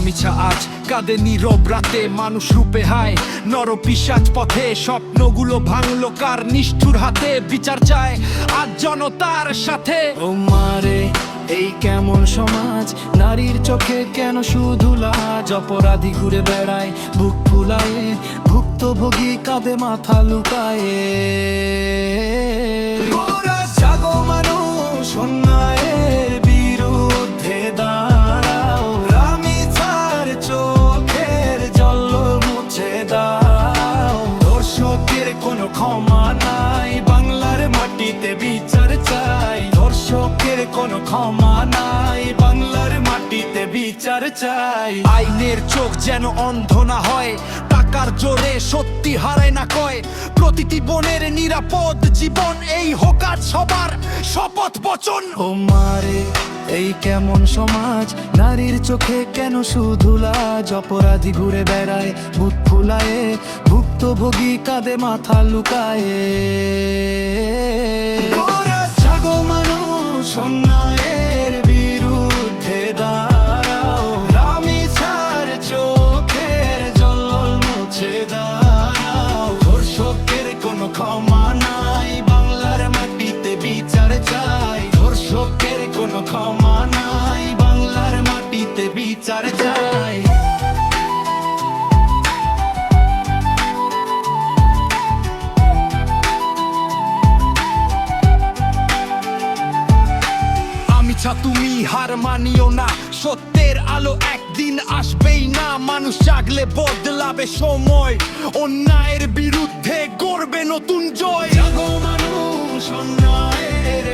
গামিছা আজ কাঁধে নীরব রাতে, মানুষ রূপে হায় নরপিশাচ পথে। স্বপ্নগুলো ভাঙলো কার নিষ্ঠুর হাতে, বিচার চায় আজ জনতার সাথে। ও মারে এই কেমন সমাজ, নারীর চোখে কেন শুধু লাজ? অপরাধী ঘুরে বেড়ায় বুক ফুলায়ে, ভুক্তভোগী কাঁধে মাথা লুকায়ে। জাগো মানুষ, অন্যায়ের বিরুদ্ধে দাঁড়াও, গামিছার চোখের জল মুছে দাও। দর্শকের কোনো ক্ষমা নাই, বাংলার মাটিতে বিচার চাই। দর্শকের কোনো ক্ষমা নাই, বাংলার মাটিতে বিচার চাই। আইনের চোখ যেন অন্ধ না হয়, টাকার জোরে সত্যি হারায় না কয়। প্রতিটি বোনের নিরাপদ জীবন, এই হোক আজ সবার শপথ বচন। ও মারে এই কেমন সমাজ, নারীর চোখে কেন শুধু লাজ? অপরাধী ঘুরে বেড়ায় বুক ফুলায়ে, ভুক্তভোগী কাঁধে মাথা লুকায়ে। জাগো মানুষ, অন্যায়ের বিরুদ্ধে দাঁড়াও, গামিছার চোখের জল মুছে দাও। ধর্ষকের কোনো ক্ষমা নাই, বাংলার মাটিতে বিচার চাই। ধর্ষকের কোনো ক্ষমা নাই, বাংলার মাটিতে বিচার চাই। গামিছা তুমি হার মানিও না, সত্যের আলো একদিন আসবেই না। মানুষ জাগলে বদলাবে সময়, অন্যায়ের বিরুদ্ধে গড়বে নতুন জয়। জাগো মানুষ, অন্যায়ের